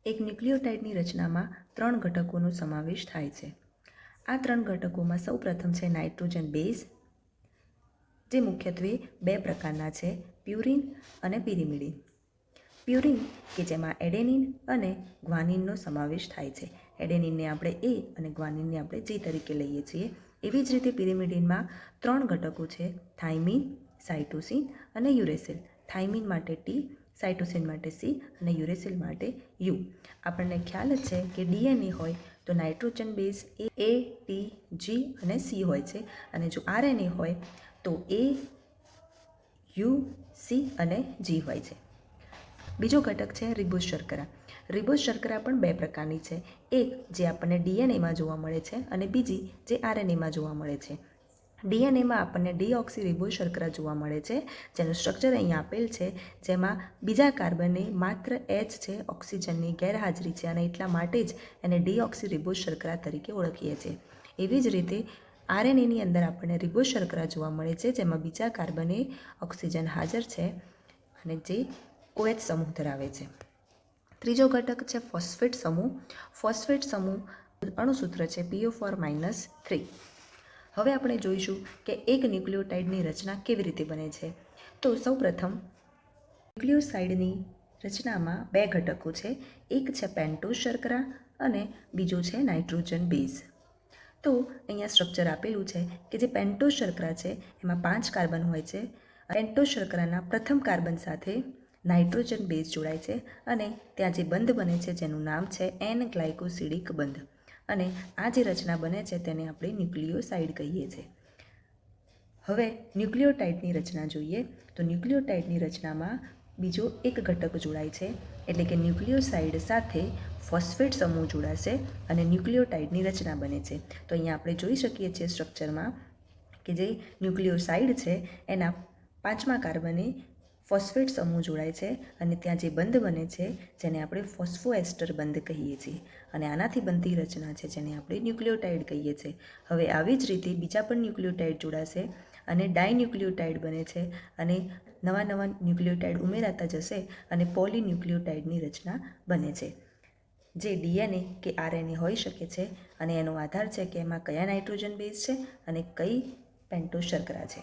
એક ન્યુક્લિયોટાઇડની રચનામાં 3 ઘટકોનો સમાવેશ થાય છે. આ 3 ઘટકોમાં સૌપ્રથમ છે નાઇટ્રોજન બેઝ, જે મુખ્યત્વે 2 પ્રકારના છે, પ્યુરિન અને પિરિમિડિન. પ્યુરિન કે જેમાં એડેનિન અને ગ્વાનિનનો સમાવેશ થાય છે. એડેનિનને આપણે એ અને ગ્વાનિનને આપણે જી તરીકે લઈએ છીએ. એવી જ રીતે પિરિમિડિનમાં 3 ઘટકો છે, થાઇમિન, સાઇટોસિન અને યુરેસિલ. થાઇમિન માટે ટી, સાઇટોસિન માટે સી અને યુરેસિલ માટે યુ. આપણને ખ્યાલ જ છે કે ડીએનએ હોય તો નાઇટ્રોજન બેઝ એ, ટી, જી અને સી હોય છે, અને જો આરએનએ હોય તો એ, યુ, સી અને જી હોય છે. બીજો ઘટક છે રિબોઝ શર્કરા. રિબોઝ શર્કરા પણ 2 પ્રકારની છે, એક જે આપણને ડીએનએમાં જોવા મળે છે અને બીજી જે આરએનએમાં જોવા મળે છે. ડીએનએમાં આપણને ડીઓક્સીરિબોઝ શર્કરા જોવા મળે છે, જેનું સ્ટ્રક્ચર અહીં આપેલ છે, જેમાં બીજા કાર્બને માત્ર એચ છે, ઓક્સિજનની ગેરહાજરી છે, અને એટલા માટે જ એને ડીઓક્સીરિબોઝ શર્કરા તરીકે ઓળખીએ છીએ. એવી જ રીતે આરએનએની અંદર આપણને રિબોઝ શર્કરા જોવા મળે છે, જેમાં બીજા કાર્બને ઓક્સિજન હાજર છે અને જે OH સમૂહ ધરાવે છે. ત્રીજો ઘટક છે ફોસ્ફેટ સમૂહ. ફોસ્ફેટ સમૂહ અણુસૂત્ર છે PO4-3. હવે આપણે જોઈશું કે એક ન્યુક્લિયોટાઇડની રચના કેવી રીતે બને છે. તો સૌપ્રથમ ન્યુક્લિયોસાઇડની રચનામાં 2 ઘટકો છે, એક છે પેન્ટોઝ શર્કરા અને બીજો છે નાઇટ્રોજન બેઝ. તો અહીંયા સ્ટ્રક્ચર આપેલું છે કે જે પેન્ટોઝ શર્કરા છે એમાં 5 કાર્બન હોય છે. પેન્ટોઝ શર્કરાના પ્રથમ કાર્બન સાથે નાઇટ્રોજન બેઝ જોડાય છે અને ત્યાં જે બંધ બને છે જેનું નામ છે એન ગ્લાયકોસિડિક બંધ, અને આ જે રચના બને છે તેને આપણે ન્યુક્લિયોસાઇડ કહીએ છીએ. હવે ન્યુક્લિયોટાઇડની રચના જોઈએ તો ન્યુક્લિયોટાઇડની રચનામાં બીજો એક ઘટક જોડાય છે, એટલે કે ન્યુક્લિયોસાઇડ સાથે ફોસ્ફેટ સમૂહ જોડાશે અને ન્યુક્લિયોટાઇડની રચના બને છે. તો અહીંયા આપણે જોઈ શકીએ છીએ સ્ટ્રક્ચરમાં કે જે ન્યુક્લિયોસાઇડ છે એના 5મા કાર્બને ફોસ્ફેટ સમૂહ જોડાય છે અને ત્યાં જે બંધ બને છે જેને આપણે ફોસ્ફોએસ્ટર બંધ કહીએ છીએ, અને આનાથી બનતી રચના છે જેને આપણે ન્યુક્લિયોટાઇડ કહીએ છીએ. હવે આવી જ રીતે બીજા પણ ન્યુક્લિયોટાઇડ જોડાશે અને ડાયન્યુક્લિયોટાઇડ બને છે, અને નવા ન્યુક્લિયોટાઇડ ઉમેરાતા જશે અને પોલીન્યુક્લિયોટાઇડની રચના બને છે, જે ડીએનએ કે આરએનએ હોઈ શકે છે, અને એનો આધાર છે કે એમાં કયા નાઇટ્રોજન બેઝ છે અને કઈ પેન્ટોઝ શર્કરા છે.